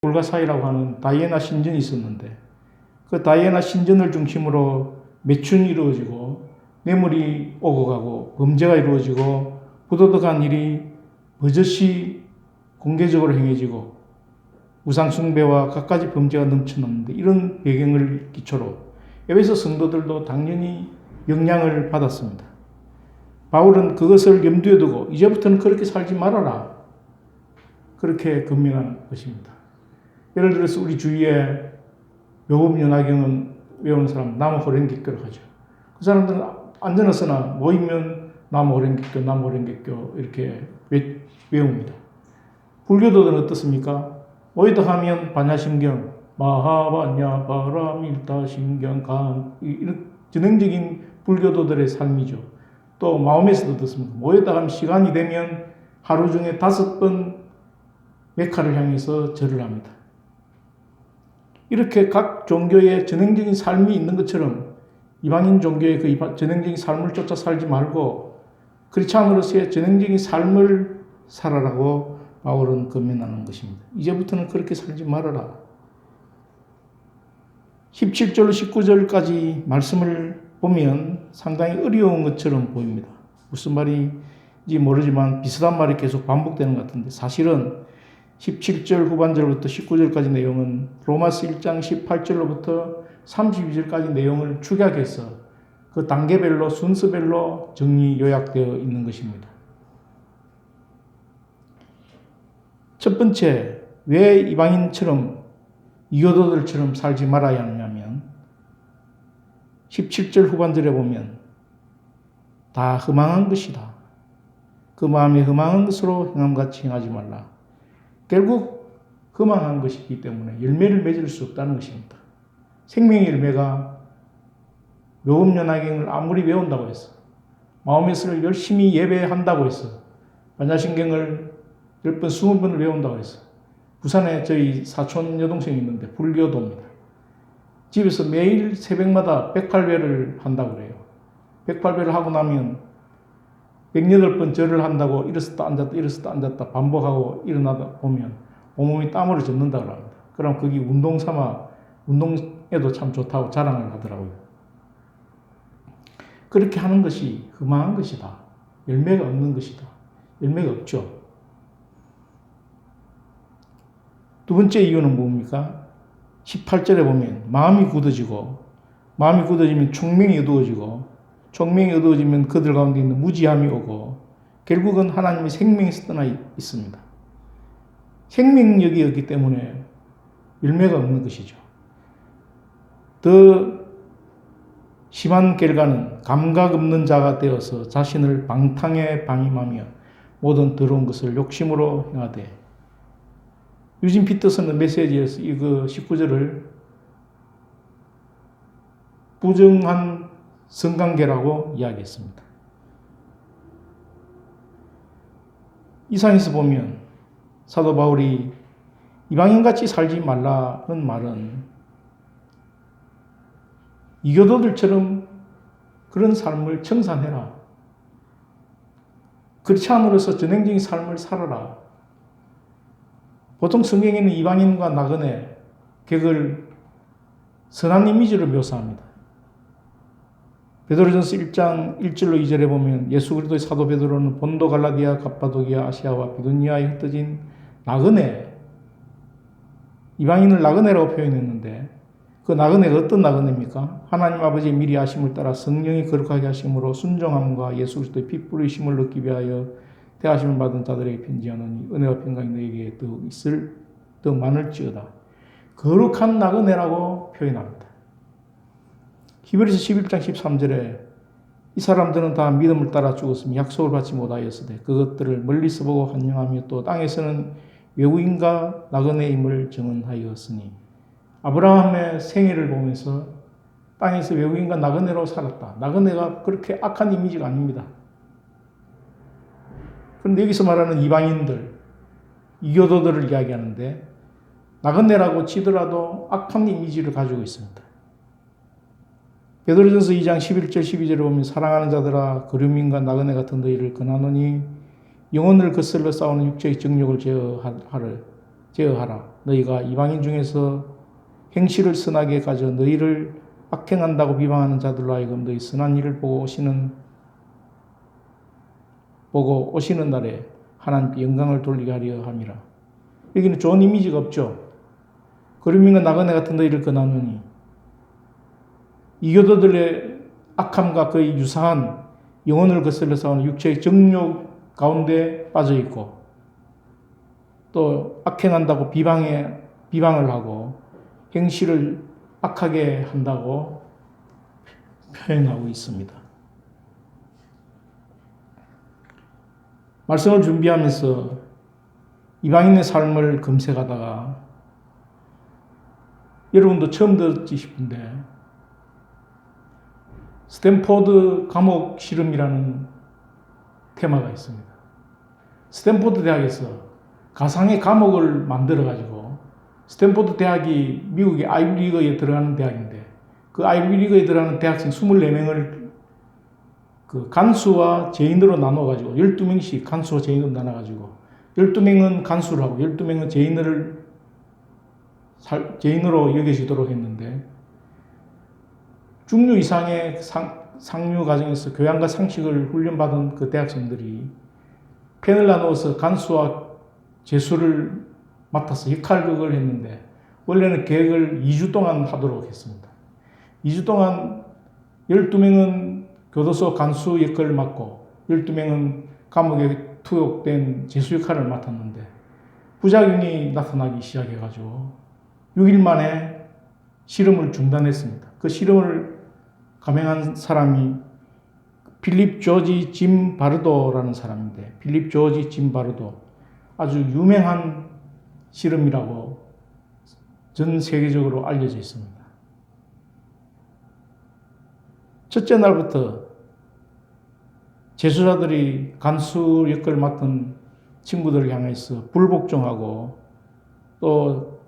불가사의라고 하는 다이애나 신전이 있었는데 그 다이애나 신전을 중심으로 매춘이 이루어지고 뇌물이 오고 가고 범죄가 이루어지고 부도덕한 일이 버젓이 공개적으로 행해지고 우상숭배와 갖가지 범죄가 넘쳐났는데 이런 배경을 기초로 에베소 성도들도 당연히 영향을 받았습니다. 바울은 그것을 염두에 두고 이제부터는 그렇게 살지 말아라. 그렇게 금명한 것입니다. 예를 들어서 우리 주위에 묘금연화경은 외우는 사람 나무호랭개교를 하죠. 그 사람들은 안전하서나 모이면 나무호랭개교 이렇게 외웁니다. 불교도들은 어떻습니까? 모이다 하면 반야심경, 마하반야 바라밀다심경 간 이런 전형적인 불교도들의 삶이죠. 또 마음에서도 어떻습니까? 모이다 하면 시간이 되면 하루 중에 5번 메카를 향해서 절을 합니다. 이렇게 각 종교의 전형적인 삶이 있는 것처럼 이방인 종교의 그 전형적인 삶을 쫓아 살지 말고 크리스찬으로서의 전형적인 삶을 살아라고 바울은 권면하는 것입니다. 이제부터는 그렇게 살지 말아라. 17절 19절까지 말씀을 보면 상당히 어려운 것처럼 보입니다. 무슨 말인지 모르지만 비슷한 말이 계속 반복되는 것 같은데 사실은 17절 후반절부터 19절까지 내용은 로마서 1장 18절로부터 32절까지 내용을 축약해서 그 단계별로 순서별로 정리 요약되어 있는 것입니다. 첫 번째, 왜 이방인처럼 이교도들처럼 살지 말아야 하느냐면 17절 후반절에 보면 다 허망한 것이다. 그 마음이 허망한 것으로 행함같이 행하지 말라. 결국 허망한 것이기 때문에 열매를 맺을 수 없다는 것입니다. 생명의 열매가 묘금연화경을 아무리 배운다고 해서 마음에서를 열심히 예배한다고 해서 반야심경을 10번, 20번을 배운다고 해서 부산에 저희 사촌 여동생이 있는데 불교도입니다. 집에서 매일 새벽마다 108배를 한다고 그래요. 108배를 하고 나면 108번 절을 한다고 일어섰다 앉았다 반복하고 일어나다 보면 온몸이 땀으로 젖는다고 합니다. 그럼 그게 운동 삼아 운동에도 참 좋다고 자랑을 하더라고요. 그렇게 하는 것이 흠한 것이다. 열매가 없는 것이다. 열매가 없죠. 두 번째 이유는 뭡니까? 18절에 보면 마음이 굳어지면 총명이 어두워지면 그들 가운데 있는 무지함이 오고 결국은 하나님의 생명에서 떠나 있습니다. 생명력이 없기 때문에 열매가 없는 것이죠. 더 심한 결과는 감각 없는 자가 되어서 자신을 방탕에 방임하며 모든 더러운 것을 욕심으로 행하되 유진 피터슨의 메시지에서 이거 19절을 부정한 성관계라고 이야기했습니다. 이상에서 보면 사도 바울이 이방인같이 살지 말라는 말은 이교도들처럼 그런 삶을 청산해라. 크리스찬으로서 전형적인 삶을 살아라. 보통 성경에는 이방인과 나그네, 객을 선한 이미지로 묘사합니다. 베드로전서 1장 1절로 2절에 보면 예수 그리스도의 사도 베드로는 본도, 갈라디아, 갑바도기아, 아시아와 비두니아에 흩어진 나그네, 이방인을 나그네라고 표현했는데 그 나그네가 어떤 나그네입니까? 하나님 아버지의 미리 아심을 따라 성령이 거룩하게 하심으로 순종함과 예수 그리스도의 피 뿌리심을 얻기 위하여 대하심을 받은 자들에게 편지하노니 은혜와 평강이 너에게 더 많을지어다. 거룩한 나그네라고 표현합니다. 히브리서 11장 13절에 이 사람들은 다 믿음을 따라 죽었으며 약속을 받지 못하였으되 그것들을 멀리서 보고 환영하며 또 땅에서는 외국인과 나그네임을 증언하였으니 아브라함의 생애를 보면서 땅에서 외국인과 나그네로 살았다. 나그네가 그렇게 악한 이미지가 아닙니다. 그런데 여기서 말하는 이방인들, 이교도들을 이야기하는데 나그네라고 치더라도 악한 이미지를 가지고 있습니다. 베드로전서 2장 11절 12절에 보면 사랑하는 자들아 거류민과 나그네 같은 너희를 권하노니 영혼을 거슬러 싸우는 육체의 정욕을 제어하라. 너희가 이방인 중에서 행실을 선하게 가져 너희를 악행한다고 비방하는 자들로 하여금 너희 선한 일을 보고 오시는 날에 하나님께 영광을 돌리게 하려 함이라. 여기는 좋은 이미지가 없죠. 그러면 나그네 같은 너희를 권하노니, 이교도들의 악함과 거의 유사한 영혼을 거슬러 싸우는 육체의 정욕 가운데 빠져 있고, 또 악행한다고 비방을 하고 행실을 악하게 한다고 표현하고 있습니다. 말씀을 준비하면서 이방인의 삶을 검색하다가 여러분도 처음 듣지 싶은데, 스탠포드 감옥 실험이라는 테마가 있습니다. 스탠포드 대학에서 가상의 감옥을 만들어가지고, 스탠포드 대학이 미국의 아이비리그에 들어가는 대학인데, 그 아이비리그에 들어가는 대학생 24명을 그 간수와 죄인으로 나눠가지고 12명씩 간수와 죄인으로 나눠가지고 12명은 간수를 하고 12명은 죄인으로 여겨지도록 했는데, 중류 이상의 상류 과정에서 교양과 상식을 훈련받은 그 대학생들이 편을 나누어서 간수와 죄수를 맡아서 역할극을 했는데, 원래는 계획을 2주 동안 하도록 했습니다. 2주 동안 12명은 교도소 간수 역할을 맡고 12명은 감옥에 투옥된 죄수 역할을 맡았는데, 부작용이 나타나기 시작해가지고 6일 만에 실험을 중단했습니다. 그 실험을 감행한 사람이 필립 조지 짐 바르도라는 사람인데, 필립 조지 짐 바르도, 아주 유명한 실험이라고 전 세계적으로 알려져 있습니다. 첫째 날부터 재수자들이 간수 역할을 맡은 친구들을 향해서 불복종하고, 또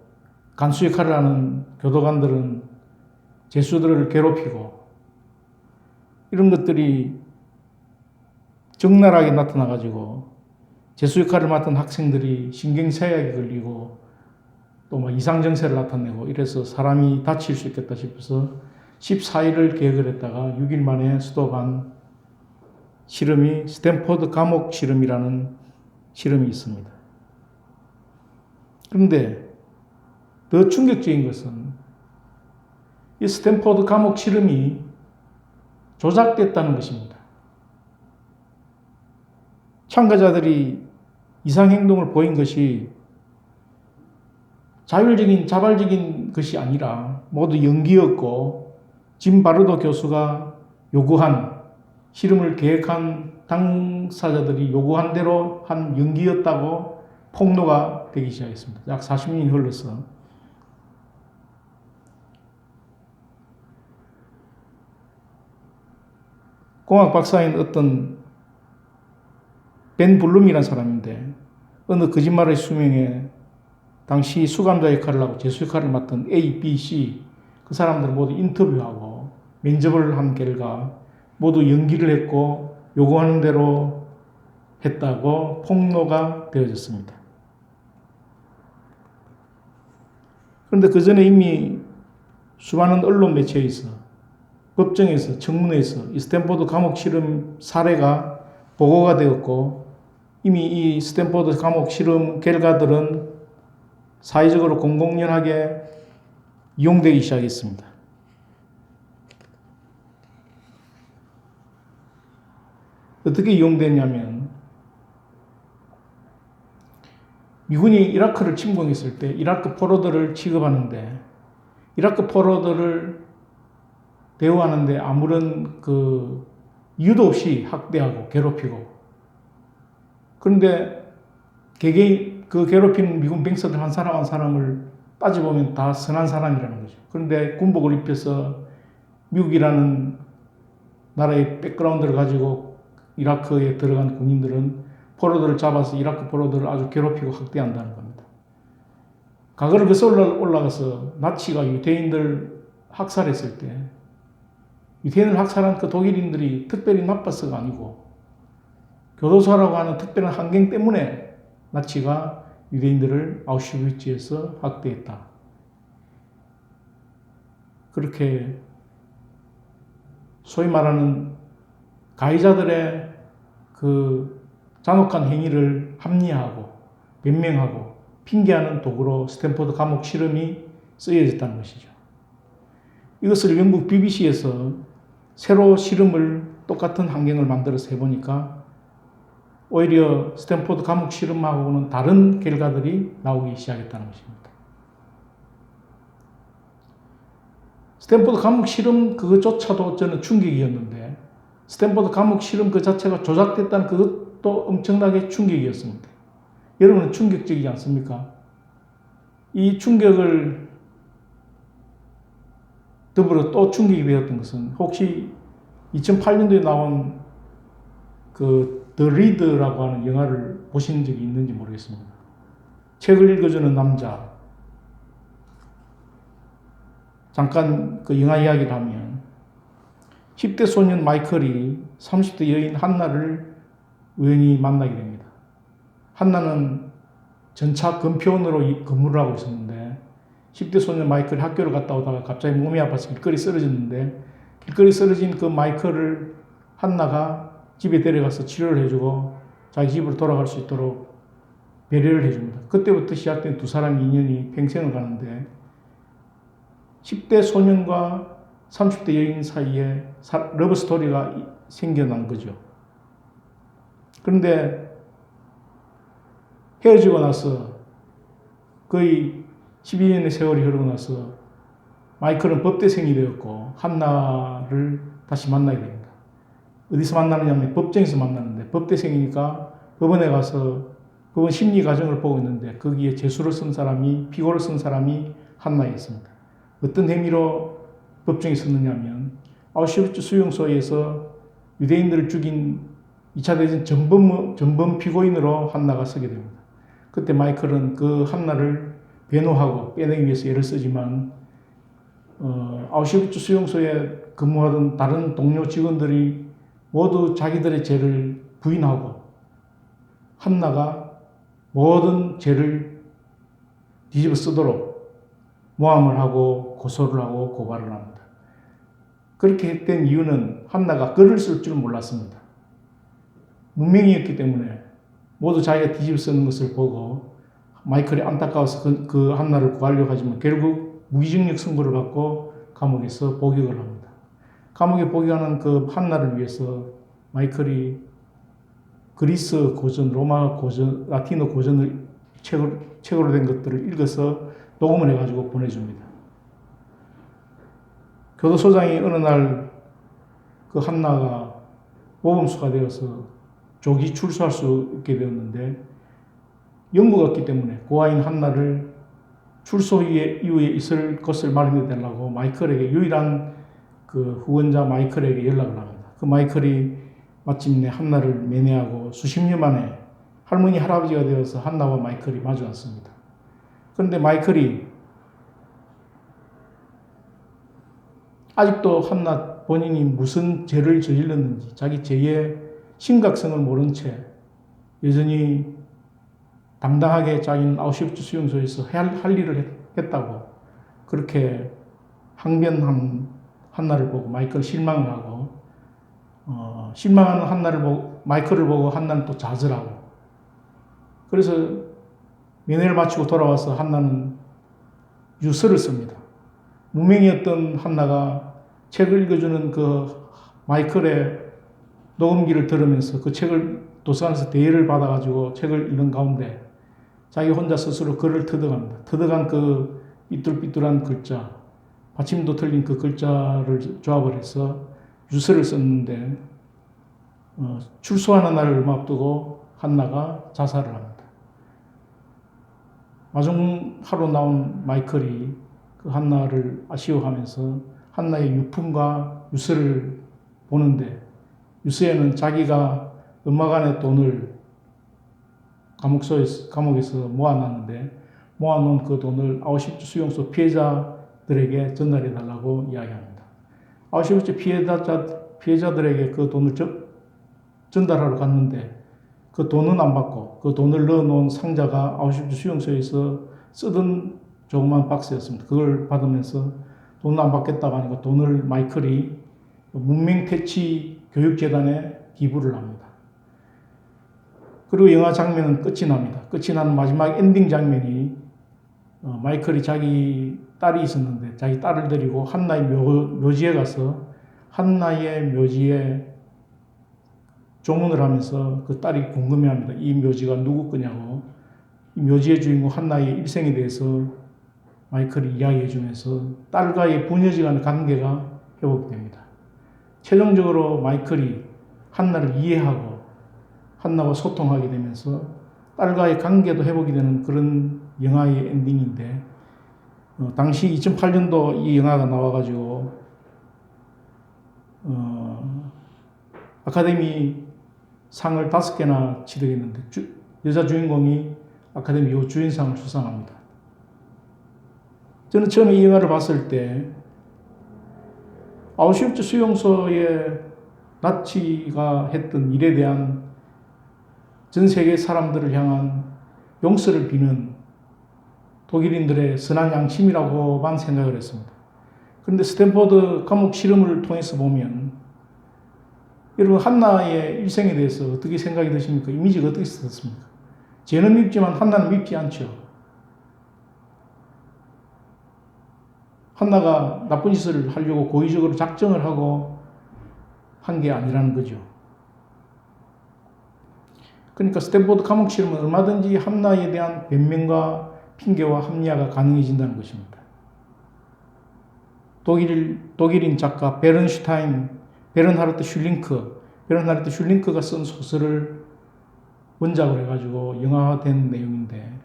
간수 역할을 하는 교도관들은 재수들을 괴롭히고, 이런 것들이 적나라하게 나타나가지고 재수 역할을 맡은 학생들이 신경쇠약이 걸리고 또 뭐 이상증세를 나타내고 이래서 사람이 다칠 수 있겠다 싶어서 14일을 계획을 했다가 6일 만에 수도반 실험이 스탠포드 감옥 실험이라는 실험이 있습니다. 그런데 더 충격적인 것은 이 스탠포드 감옥 실험이 조작됐다는 것입니다. 참가자들이 이상행동을 보인 것이 자발적인 것이 아니라 모두 연기였고, 짐 바르도 교수가 요구한, 실험을 계획한 당사자들이 요구한 대로 한 연기였다고 폭로가 되기 시작했습니다. 약 40년이 흘러서. 공학 박사인 어떤 벤 블룸이라는 사람인데, 어느 거짓말의 수명에 당시 수감자 역할을 하고 재수 역할을 맡은 A, B, C 그 사람들을 모두 인터뷰하고 면접을 한 결과 모두 연기를 했고 요구하는 대로 했다고 폭로가 되어졌습니다. 그런데 그 전에 이미 수많은 언론 매체에서, 법정에서, 청문회에서 이 스탠포드 감옥 실험 사례가 보고가 되었고, 이미 이 스탠포드 감옥 실험 결과들은 사회적으로 공공연하게 이용되기 시작했습니다. 어떻게 이용되냐면, 미군이 이라크를 침공했을 때 이라크 포로들을 취급하는데, 이라크 포로들을 대우하는데 아무런 이유도 없이 학대하고 괴롭히고, 그런데 개개인 그 괴롭히는 미군 병사들 한 사람 한 사람을 따져보면 다 선한 사람이라는 거죠. 그런데 군복을 입혀서 미국이라는 나라의 백그라운드를 가지고 이라크에 들어간 군인들은 포로들을 잡아서 이라크 포로들을 아주 괴롭히고 학대한다는 겁니다. 과거를 거슬러 올라가서 나치가 유대인들 학살했을 때, 유대인을 학살한 그 독일인들이 특별히 나빠서가 아니고 교도소라고 하는 특별한 환경 때문에 나치가 유대인들을 아우슈비츠에서 학대했다. 그렇게 소위 말하는 가해자들의 그 잔혹한 행위를 합리화하고 변명하고 핑계하는 도구로 스탠포드 감옥 실험이 쓰여졌다는 것이죠. 이것을 영국 BBC에서 새로 실험을 똑같은 환경을 만들어서 해보니까 오히려 스탠포드 감옥 실험하고는 다른 결과들이 나오기 시작했다는 것입니다. 스탠포드 감옥 실험 그것조차도 저는 충격이었는데 스탠포드 감옥 실험 그 자체가 조작됐다는 그것도 엄청나게 충격이었습니다. 여러분은 충격적이지 않습니까? 이 충격을 더불어 또 충격이 되었던 것은 혹시 2008년도에 나온 그 The Read라고 하는 영화를 보신 적이 있는지 모르겠습니다. 책을 읽어주는 남자. 잠깐 그 영화 이야기를 하면 10대 소년 마이클이 30대 여인 한나를 우연히 만나게 됩니다. 한나는 전차 검표원으로 근무를 하고 있었는데 10대 소년 마이클이 학교를 갔다 오다가 갑자기 몸이 아파서 길거리 쓰러졌는데 길거리 쓰러진 그 마이클을 한나가 집에 데려가서 치료를 해주고 자기 집으로 돌아갈 수 있도록 배려를 해줍니다. 그때부터 시작된 두 사람의 인연이 평생을 가는데 10대 소년과 30대 여인 사이에 러브 스토리가 생겨난 거죠. 그런데 헤어지고 나서 거의 12년의 세월이 흐르고 나서 마이클은 법대생이 되었고 한나를 다시 만나게 됩니다. 어디서 만나느냐면 법정에서 만나는데 법대생이니까 법원에 가서 법원 심리 과정을 보고 있는데 거기에 재수를 쓴 사람이 피고를 쓴 사람이 한나였습니다. 어떤 혐의로 법정에 섰느냐면 아우슈비츠 수용소에서 유대인들을 죽인 2차 대전 전범 피고인으로 한나가 서게 됩니다. 그때 마이클은 그 한나를 변호하고 빼내기 위해서 애를 쓰지만 아우슈비츠 수용소에 근무하던 다른 동료 직원들이 모두 자기들의 죄를 부인하고 한나가 모든 죄를 뒤집어 쓰도록 모함을 하고 고소를 하고 고발을 합니다. 그렇게 된 이유는 한나가 글을 쓸 줄 몰랐습니다. 문맹이었기 때문에 모두 자기가 뒤집어 쓰는 것을 보고 마이클이 안타까워서 그 한나를 구하려고 하지만 결국 무기징역 선고를 받고 감옥에서 복역을 합니다. 감옥에 복역하는 그 한나를 위해서 마이클이 그리스 고전, 로마 고전, 라틴어 고전을 책으로 된 것들을 읽어서 녹음을 해가지고 보내줍니다. 교도소장이 어느 날 그 한나가 모범수가 되어서 조기 출소할 수 있게 되었는데 영부가 없기 때문에 고아인 한나를 출소 이후에 있을 것을 마련해 달라고 마이클에게 유일한 그 후원자 마이클에게 연락을 합니다. 그 마이클이 마침내 한나를 매매하고 수십 년 만에 할머니 할아버지가 되어서 한나와 마이클이 마주 앉습니다. 그런데 마이클이 아직도 한나 본인이 무슨 죄를 저질렀는지 자기 죄의 심각성을 모른 채 여전히 당당하게 자기는 아우슈비츠 수용소에서 할 일을 했다고 그렇게 항변한 한나를 보고 마이클 실망을 하고 실망하는 한나를 보고 마이클을 보고 한나는 또 좌절하고 그래서 면회를 마치고 돌아와서 한나는 유서를 씁니다. 무명이었던 한나가 책을 읽어주는 그 마이클의 녹음기를 들으면서 그 책을 도서관에서 대여를 받아가지고 책을 읽는 가운데 자기 혼자 스스로 글을 터득합니다. 터득한 그 삐뚤삐뚤한 글자, 받침도 틀린 그 글자를 조합을 해서 유서를 썼는데 출소하는 날을 얼마 앞두고 한나가 자살을 합니다. 마중 하루 나온 마이클이 그 한나를 아쉬워하면서 한나의 유품과 유서를 보는데 유서에는 자기가 얼마간의 돈을 감옥에서 모아놨는데 모아놓은 그 돈을 아우슈비츠 수용소 피해자들에게 전달해 달라고 이야기합니다. 아우슈비츠 피해자들에게 그 돈을 전달하러 갔는데 그 돈은 안 받고 그 돈을 넣어놓은 상자가 아우슈비츠 수용소에서 쓰던 조그만 박스였습니다. 그걸 받으면서 돈을 안 받겠다고 하니까 돈을 마이클이 문명태치 교육재단에 기부를 합니다. 그리고 영화 장면은 끝이 납니다. 끝이 나는 마지막 엔딩 장면이 마이클이 자기 딸이 있었는데 자기 딸을 데리고 한나의 묘지에 가서 한나의 묘지에 조문을 하면서 그 딸이 궁금해합니다. 이 묘지가 누구 거냐고. 이 묘지의 주인공 한나의 일생에 대해서 마이클이 이야기해주면서 딸과의 부녀지간의 관계가 회복이 됩니다. 최종적으로 마이클이 한나를 이해하고 한나와 소통하게 되면서 딸과의 관계도 회복이 되는 그런 영화의 엔딩인데 당시 2008년도 이 영화가 나와가지고 아카데미 상을 5개나 취득했는데 여자 주인공이 아카데미 여주인상을 수상합니다. 저는 처음에 이 영화를 봤을 때 아우슈비츠 수용소에 나치가 했던 일에 대한 전 세계 사람들을 향한 용서를 비는 독일인들의 선한 양심이라고만 생각을 했습니다. 그런데 스탠포드 감옥 실험을 통해서 보면 여러분 한나의 일생에 대해서 어떻게 생각이 드십니까? 이미지가 어떻게 들었습니까? 죄는 밉지만 한나는 밉지 않죠. 한나가 나쁜 짓을 하려고 고의적으로 작정을 하고 한 게 아니라는 거죠. 그러니까 스탠포드 감옥 실험은 얼마든지 한나에 대한 변명과 핑계와 합리화가 가능해진다는 것입니다. 독일인 작가 베른하르트 슐링크가 쓴 소설을 원작으로 해가지고 영화화된 내용인데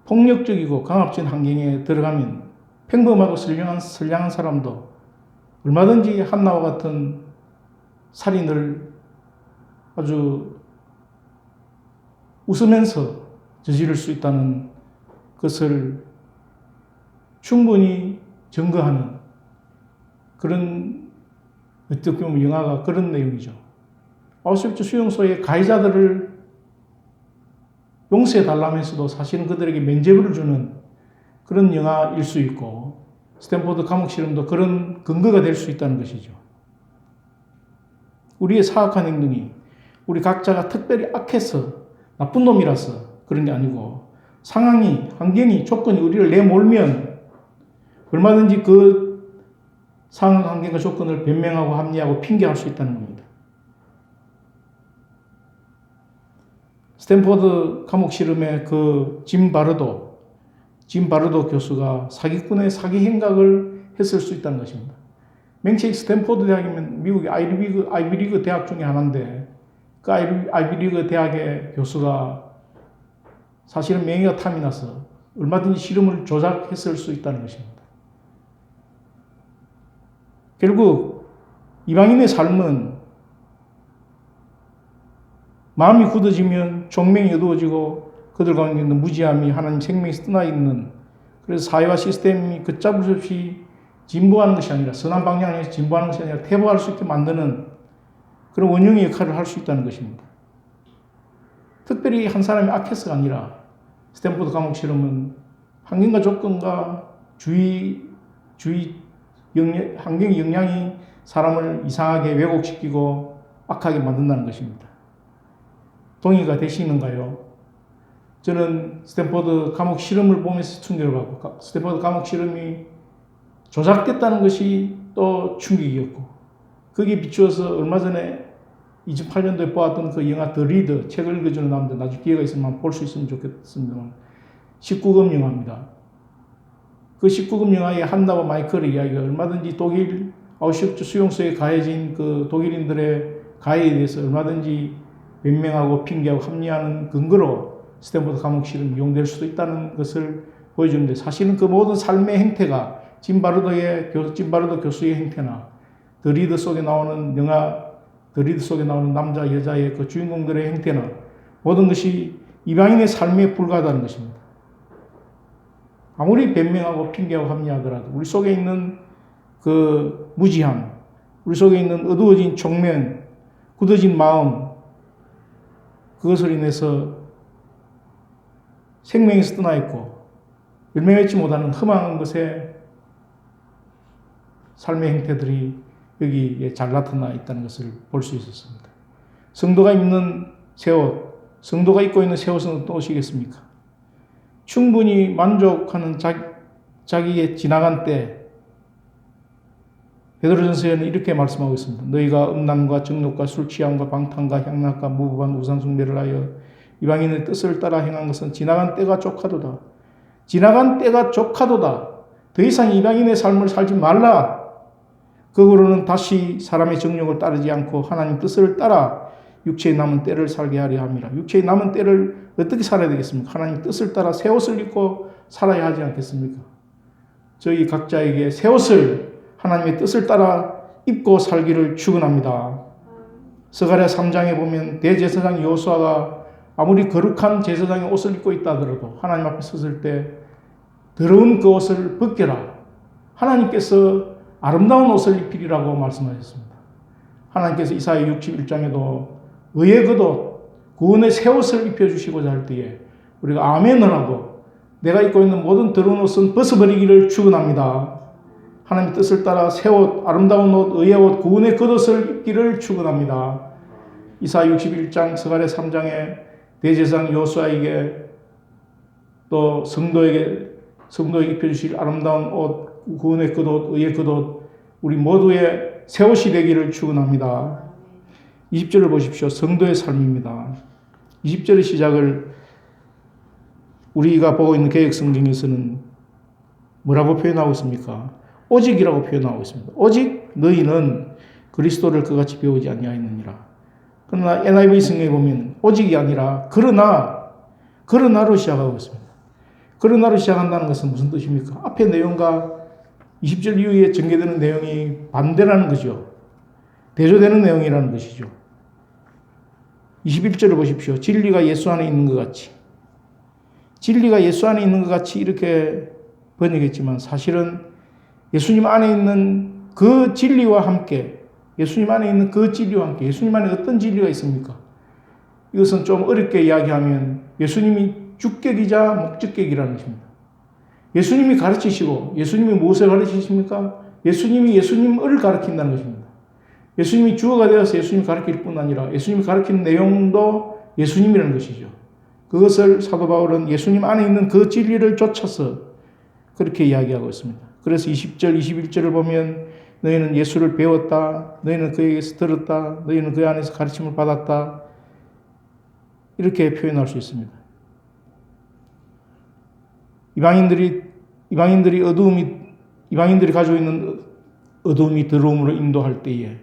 폭력적이고 강압적인 환경에 들어가면 평범하고 선량한 사람도 얼마든지 한나와 같은 살인을 아주 웃으면서 저지를 수 있다는 것을 충분히 증거하는 그런 어떻게 보면 영화가 그런 내용이죠. 아우슈비츠 수용소의 가해자들을 용서해 달라면서도 사실은 그들에게 면죄부를 주는 그런 영화일 수 있고 스탠포드 감옥 실험도 그런 근거가 될 수 있다는 것이죠. 우리의 사악한 행동이 우리 각자가 특별히 악해서 나쁜 놈이라서 그런 게 아니고 상황이, 환경이, 조건이 우리를 내몰면 얼마든지 그 상황, 환경과 조건을 변명하고 합리하고 핑계할 수 있다는 겁니다. 스탠포드 감옥 실험의 그 짐 바르도 교수가 사기꾼의 사기 행각을 했을 수 있다는 것입니다. 맹책 스탠포드 대학이면 미국의 아이비리그 대학 중에 하나인데 그 아이비리그 대학의 교수가 사실은 명예가 탐이 나서 얼마든지 실험을 조작했을 수 있다는 것입니다. 결국 이방인의 삶은 마음이 굳어지면 총명이 어두워지고 그들 가운데 있는 무지함이 하나님 생명에서 떠나 있는 그래서 사회와 시스템이 걷잡을 수 없이 진보하는 것이 아니라 선한 방향에서 진보하는 것이 아니라 퇴보할 수 있게 만드는 그런 원흉의 역할을 할 수 있다는 것입니다. 특별히 한 사람이 악해서가 아니라 스탠포드 감옥 실험은 환경과 조건과 환경의 영향이 사람을 이상하게 왜곡시키고 악하게 만든다는 것입니다. 동의가 되시는가요? 저는 스탠포드 감옥 실험을 보면서 충격을 받고 스탠포드 감옥 실험이 조작됐다는 것이 또 충격이었고 거기에 비추어서 얼마 전에 2008년도에 보았던 그 영화 더 리더 책을 읽어주는 남자 나중에 기회가 있으면 볼 수 있으면 좋겠습니다만 19금 영화입니다. 그 19금 영화의 한나와 마이클의 이야기가 얼마든지 독일 아우슈비츠 수용소에 가해진 그 독일인들의 가해에 대해서 얼마든지 변명하고 핑계하고 합리화하는 근거로 스탠포드 감옥 실험이 이용될 수도 있다는 것을 보여주는데 사실은 그 모든 삶의 행태가 짐 바르도 교수의 행태나 더 리더 속에 나오는 남자 여자의 그 주인공들의 행태나 모든 것이 이방인의 삶에 불과하다는 것입니다. 아무리 변명하고 핑계하고 합리하더라도 우리 속에 있는 그 무지함, 우리 속에 있는 어두워진 총명, 굳어진 마음, 그것을 인해서 생명에서 떠나 있고 열매 맺지 못하는 흠한 것에 삶의 형태들이 여기에 잘 나타나 있다는 것을 볼 수 있었습니다. 성도가 입는 새 옷, 성도가 입고 있는 새 옷은 어떤 옷이겠습니까? 충분히 만족하는 자기의 지나간 때, 베드로전서에는 이렇게 말씀하고 있습니다. 너희가 음란과 정욕과 술 취함과 방탕과 향락과 무부한 우상 숭배를 하여 이방인의 뜻을 따라 행한 것은 지나간 때가 족하도다. 지나간 때가 족하도다. 더 이상 이방인의 삶을 살지 말라. 그거로는 다시 사람의 정욕을 따르지 않고 하나님 뜻을 따라 육체의 남은 때를 살게 하려 함이라. 육체의 남은 때를 어떻게 살아야 되겠습니까? 하나님 뜻을 따라 새 옷을 입고 살아야 하지 않겠습니까? 저희 각자에게 새 옷을 하나님의 뜻을 따라 입고 살기를 축원합니다. 스가랴 3장에 보면 대제사장 여호수아가 아무리 거룩한 제사장의 옷을 입고 있다 하더라도 하나님 앞에 섰을 때 더러운 그 옷을 벗겨라. 하나님께서 아름다운 옷을 입히리라고 말씀하셨습니다. 하나님께서 이사야 61장에도 의의 겉옷, 구원의 새 옷을 입혀주시고자 할 때에 우리가 아멘을 하고 내가 입고 있는 모든 더러운 옷은 벗어버리기를 축원합니다. 하나님의 뜻을 따라 새 옷, 아름다운 옷, 의의 옷, 구원의 겉옷을 입기를 축원합니다. 이사야 61장, 스가랴 3장에 대제사장 여호수아에게 또 성도에게 입혀주실 아름다운 옷, 구원의 겉옷, 의의 겉옷, 우리 모두의 새 옷이 되기를 축원합니다. 20절을 보십시오. 성도의 삶입니다. 20절의 시작을 우리가 보고 있는 개역 성경에서는 뭐라고 표현하고 있습니까? 오직이라고 표현하고 있습니다. 오직 너희는 그리스도를 그같이 배우지 아니하였느니라. 그러나 NIV 성경에 보면 오직이 아니라 그러나로 시작하고 있습니다. 그러나로 시작한다는 것은 무슨 뜻입니까? 앞의 내용과 20절 이후에 전개되는 내용이 반대라는 거죠. 대조되는 내용이라는 것이죠. 21절을 보십시오. 진리가 예수 안에 있는 것 같이. 진리가 예수 안에 있는 것 같이 이렇게 번역했지만 사실은 예수님 안에 있는 그 진리와 함께, 예수님 안에 있는 그 진리와 함께, 예수님 안에 어떤 진리가 있습니까? 이것은 좀 어렵게 이야기하면 예수님이 주격이자 목적격이라는 것입니다. 예수님이 가르치시고, 예수님이 무엇을 가르치십니까? 예수님이 예수님을 가르친다는 것입니다. 예수님이 주어가 되어서 예수님이 가르칠 뿐 아니라 예수님이 가르치는 내용도 예수님이라는 것이죠. 그것을 사도 바울은 예수님 안에 있는 그 진리를 쫓아서 그렇게 이야기하고 있습니다. 그래서 20절, 21절을 보면 너희는 예수를 배웠다. 너희는 그에게서 들었다. 너희는 그 안에서 가르침을 받았다. 이렇게 표현할 수 있습니다. 이방인들이 가지고 있는 어두움이 더러움으로 인도할 때에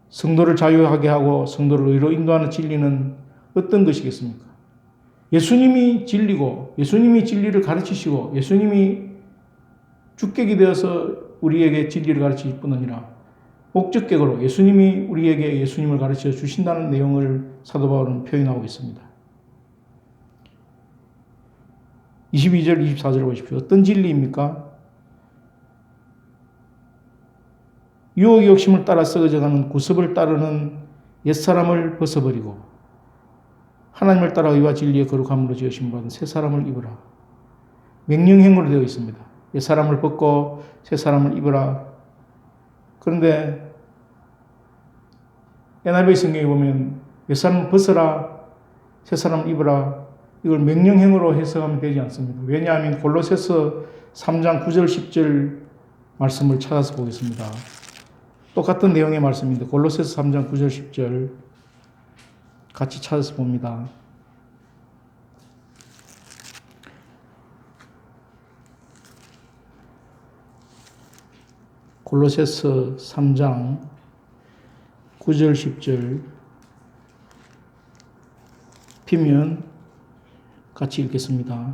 성도를 자유하게 하고 성도를 의로 인도하는 진리는 어떤 것이겠습니까? 예수님이 진리고 예수님이 진리를 가르치시고 예수님이 주격이 되어서 우리에게 진리를 가르치실 뿐 아니라 목적격으로 예수님이 우리에게 예수님을 가르쳐 주신다는 내용을 사도 바울은 표현하고 있습니다. 22절, 24절 보십시오. 어떤 진리입니까? 유혹의 욕심을 따라 썩어져가는 구습을 따르는 옛사람을 벗어버리고 하나님을 따라 의와 진리의 거룩함으로 지으신 받은 새 사람을 입으라. 명령형으로 되어 있습니다. 옛사람을 벗고 새 사람을 입으라. 그런데 NIV 성경에 보면 옛사람을 벗어라, 새 사람을 입으라. 이걸 명령형으로 해석하면 되지 않습니다. 왜냐하면 골로새서 3장 9절 10절 말씀을 찾아서 보겠습니다. 똑같은 내용의 말씀입니다. 골로새서 3장 9절 10절 같이 찾아서 봅니다. 골로새서 3장 9절 10절 피면 같이 읽겠습니다.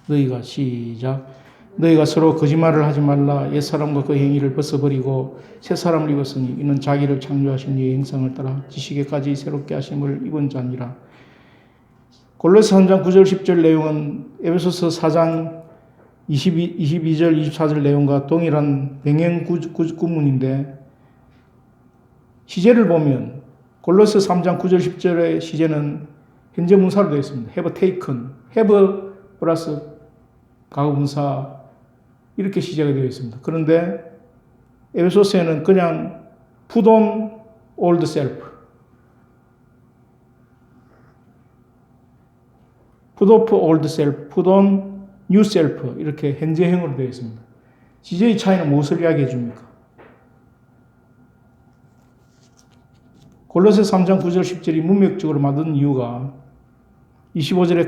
너희가 서로 거짓말을 하지 말라. 옛사람과 그 행위를 벗어버리고 새 사람을 입었으니 이는 자기를 창조하신 이의 형상을 따라 지식에까지 새롭게 하심을 입은 자니라. 골로새 3장 9절 10절 내용은 에베소서 4장 22절 24절 내용과 동일한 병행 구문인데 시제를 보면 골로새 3장 9절 10절의 시제는 현재 문사로 되어 있습니다. have taken, have 플러스 과거 분사 이렇게 시제가 되어 있습니다. 그런데 에베소서에는 그냥 put on old self, put off old self, put on new self 이렇게 현재형으로 되어 있습니다. 시제의 차이는 무엇을 이야기해 줍니까? 골로새 3장 9절 10절이 문맥적으로 만든 이유가 25절에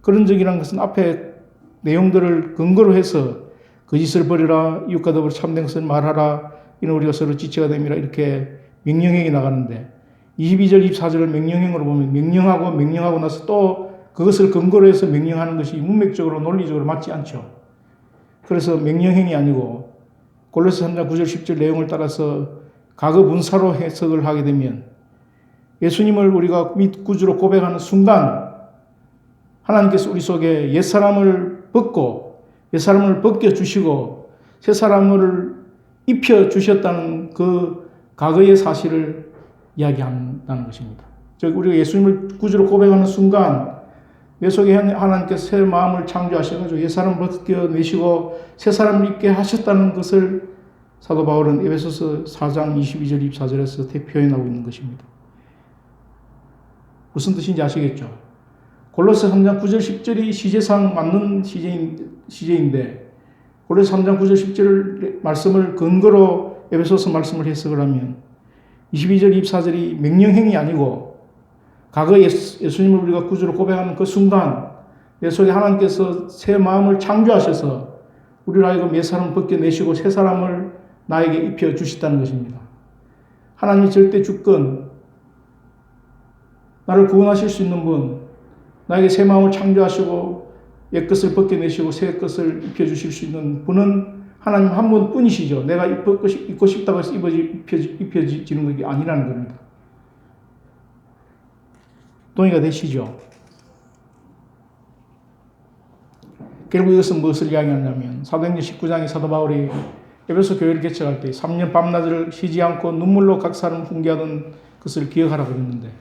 그런적이라는 것은 앞에 내용들을 근거로 해서 거짓을 버리라, 이웃과 더불어 참된 것을 말하라, 이는 우리가 서로 지체가 됨이라 이렇게 명령형이 나가는데 22절 24절을 명령형으로 보면 명령하고 나서 또 그것을 근거로 해서 명령하는 것이 문맥적으로 논리적으로 맞지 않죠. 그래서 명령형이 아니고 골로새 3장 9절 10절 내용을 따라서 과거 분사로 해석을 하게 되면 예수님을 우리가 및 구주로 고백하는 순간 하나님께서 우리 속에 옛사람을 벗겨주시고 새사람을 입혀주셨다는 그 과거의 사실을 이야기한다는 것입니다. 즉 우리가 예수님을 구주로 고백하는 순간 내 속에 하나님께서 새 마음을 창조하셔가지고 옛사람을 벗겨내시고 새사람을 입게 하셨다는 것을 사도 바울은 에베소서 4장 22절 24절에서 표현하고 있는 것입니다. 무슨 뜻인지 아시겠죠? 골로새 3장 9절 10절이 시제상 맞는 시제인데 골로새 3장 9절 10절 말씀을 근거로 에베소서 말씀을 해석을 하면 22절 24절이 명령형이 아니고 과거 예수님을 우리가 구주로 고백하는 그 순간 내 속에 하나님께서 새 마음을 창조하셔서 우리를 하여금 옛 사람을 벗겨내시고 새 사람을 나에게 입혀주셨다는 것입니다. 하나님이 절대 주권, 나를 구원하실 수 있는 분, 나에게 새 마음을 창조하시고 옛 것을 벗겨내시고 새 것을 입혀주실 수 있는 분은 하나님 한 분뿐이시죠. 내가 입고 싶다고 해서 입혀지는 것이 아니라는 겁니다. 동의가 되시죠? 결국 이것은 무엇을 이야기하냐면 사도행전 19장에 사도 바울이 에베소 교회를 개척할 때 3년 밤낮을 쉬지 않고 눈물로 각 사람 훈계하던 것을 기억하라고 했는데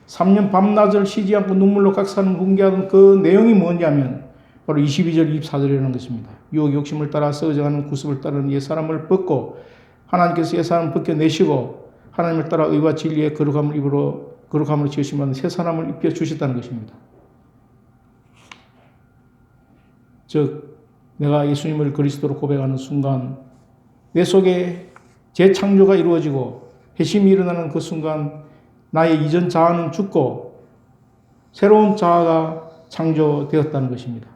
3년 밤낮을 쉬지 않고 눈물로 각 사람 훈계하던 그 내용이 뭐냐면 바로 22절 24절이라는 것입니다. 유혹 욕심을 따라 썩어져가는 구습을 따르는 옛사람을 벗고 하나님께서 옛사람을 벗겨내시고 하나님을 따라 의와 진리의 거룩함으로 지으신 새 사람을 입혀주셨다는 것입니다. 즉 내가 예수님을 그리스도로 고백하는 순간 내 속에 재창조가 이루어지고 회심이 일어나는 그 순간 나의 이전 자아는 죽고 새로운 자아가 창조되었다는 것입니다.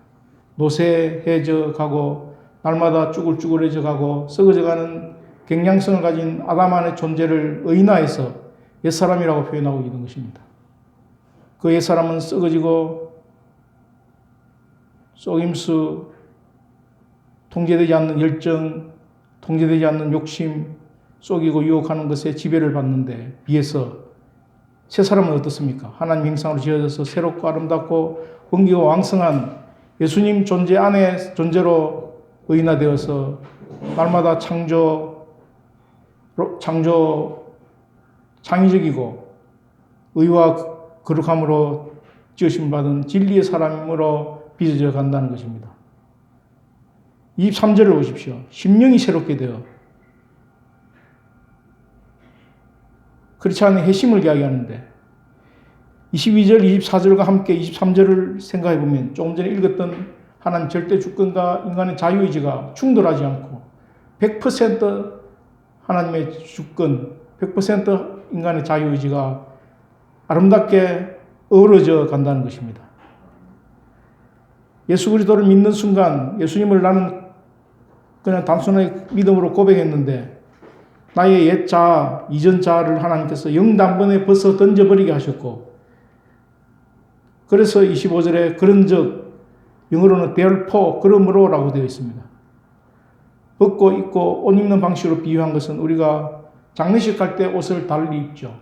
노쇠해져 가고 날마다 쭈글쭈글해져 가고 썩어져가는 경량성을 가진 아담 안의 존재를 의인화해서 옛사람이라고 표현하고 있는 것입니다. 그 옛사람은 썩어지고 속임수, 통제되지 않는 열정, 통제되지 않는 욕심, 속이고 유혹하는 것에 지배를 받는데 비해서 새 사람은 어떻습니까? 하나님 형상으로 지어져서 새롭고 아름답고 번기고 왕성한 예수님 존재 안에 존재로 의인화되어서 날마다 창의적이고 의와 거룩함으로 지으심 받은 진리의 사람으로 빚어져 간다는 것입니다. 23절을 보십시오. 심령이 새롭게 되어 그렇지 않은 회심을 이야기하는데 22절, 24절과 함께 23절을 생각해 보면 조금 전에 읽었던 하나님 절대 주권과 인간의 자유의지가 충돌하지 않고 100% 하나님의 주권, 100% 인간의 자유의지가 아름답게 어우러져 간다는 것입니다. 예수 그리스도를 믿는 순간 예수님을 나는 그냥 단순하게 믿음으로 고백했는데 나의 옛 자아, 이전 자아를 하나님께서 영단번에 벗어 던져버리게 하셨고 그래서 25절에 그런즉 영어로는 therefore 그러므로라고 되어 있습니다. 벗고 입고 옷 입는 방식으로 비유한 것은 우리가 장례식 갈 때 옷을 달리 입죠.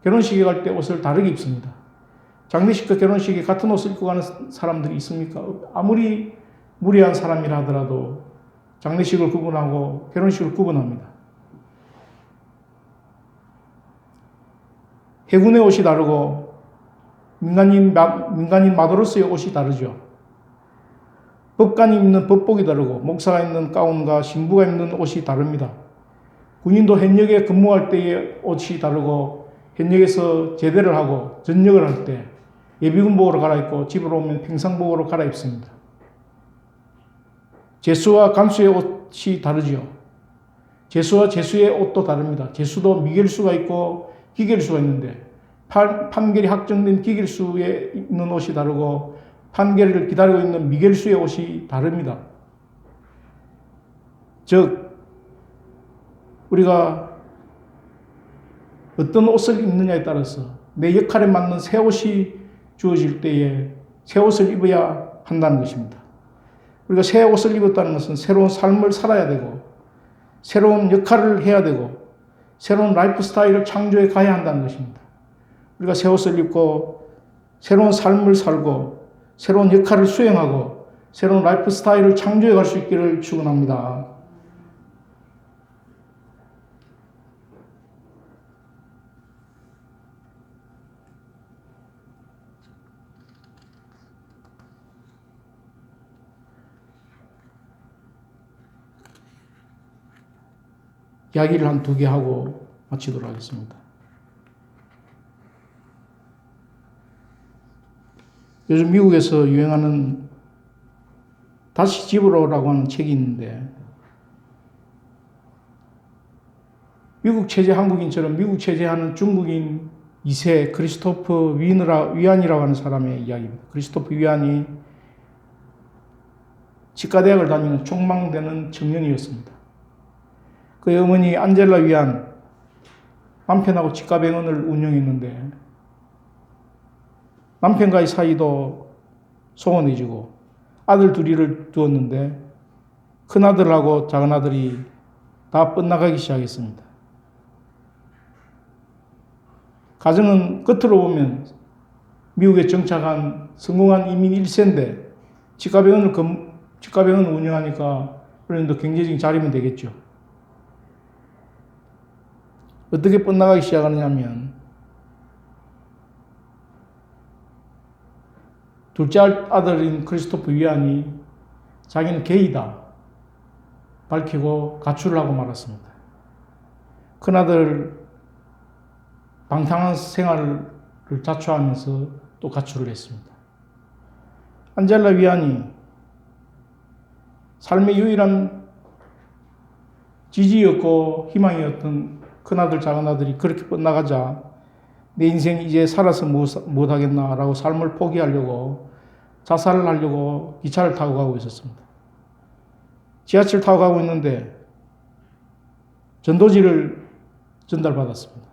결혼식에 갈 때 옷을 다르게 입습니다. 장례식과 결혼식에 같은 옷을 입고 가는 사람들이 있습니까? 아무리 무리한 사람이라 하더라도 장례식을 구분하고 결혼식을 구분합니다. 해군의 옷이 다르고 민간인 마도로스의 옷이 다르죠. 법관이 입는 법복이 다르고 목사가 입는 가운과 신부가 입는 옷이 다릅니다. 군인도 현역에 근무할 때의 옷이 다르고 현역에서 제대를 하고 전역을 할 때 예비군복으로 갈아입고 집으로 오면 평상복으로 갈아입습니다. 제수와 간수의 옷이 다르지요. 제수와 제수의 옷도 다릅니다. 제수도 미결수가 있고 기결수가 있는데 판결이 확정된 기결수에 입는 옷이 다르고 판결을 기다리고 있는 미결수의 옷이 다릅니다. 즉 우리가 어떤 옷을 입느냐에 따라서 내 역할에 맞는 새 옷이 주어질 때에 새 옷을 입어야 한다는 것입니다. 우리가 새 옷을 입었다는 것은 새로운 삶을 살아야 되고 새로운 역할을 해야 되고 새로운 라이프 스타일을 창조해 가야 한다는 것입니다. 우리가 새 옷을 입고 새로운 삶을 살고 새로운 역할을 수행하고 새로운 라이프 스타일을 창조해 갈 수 있기를 축원합니다. 이야기를 한 2개 하고 마치도록 하겠습니다. 요즘 미국에서 유행하는 다시 집으로라고 하는 책이 있는데 미국 체제 한국인처럼 미국 체제하는 중국인 2세 크리스토프 위안이라고 하는 사람의 이야기입니다. 크리스토프 위안이 치과대학을 다니는 촉망되는 청년이었습니다. 그의 어머니 안젤라 위안 남편하고 치과병원을 운영했는데 남편과의 사이도 소원해지고 아들 2을 두었는데 큰아들하고 작은아들이 다 뻗나가기 시작했습니다. 가정은 겉으로 보면 미국에 정착한 성공한 이민 1세인데 치과병원을 운영하니까 그런데 경제적인 자리면 되겠죠. 어떻게 뻗나가기 시작하느냐 하면 둘째 아들인 크리스토프 위안이 자기는 게이다 밝히고 가출을 하고 말았습니다. 큰아들 방탕한 생활을 자초하면서 또 가출을 했습니다. 안젤라 위안이 삶의 유일한 지지였고 희망이었던 큰아들 작은아들이 그렇게 뻗나가자 내 인생 이제 살아서 못하겠나라고 삶을 포기하려고 자살을 하려고 기차를 타고 가고 있었습니다. 지하철 타고 가고 있는데 전도지를 전달받았습니다.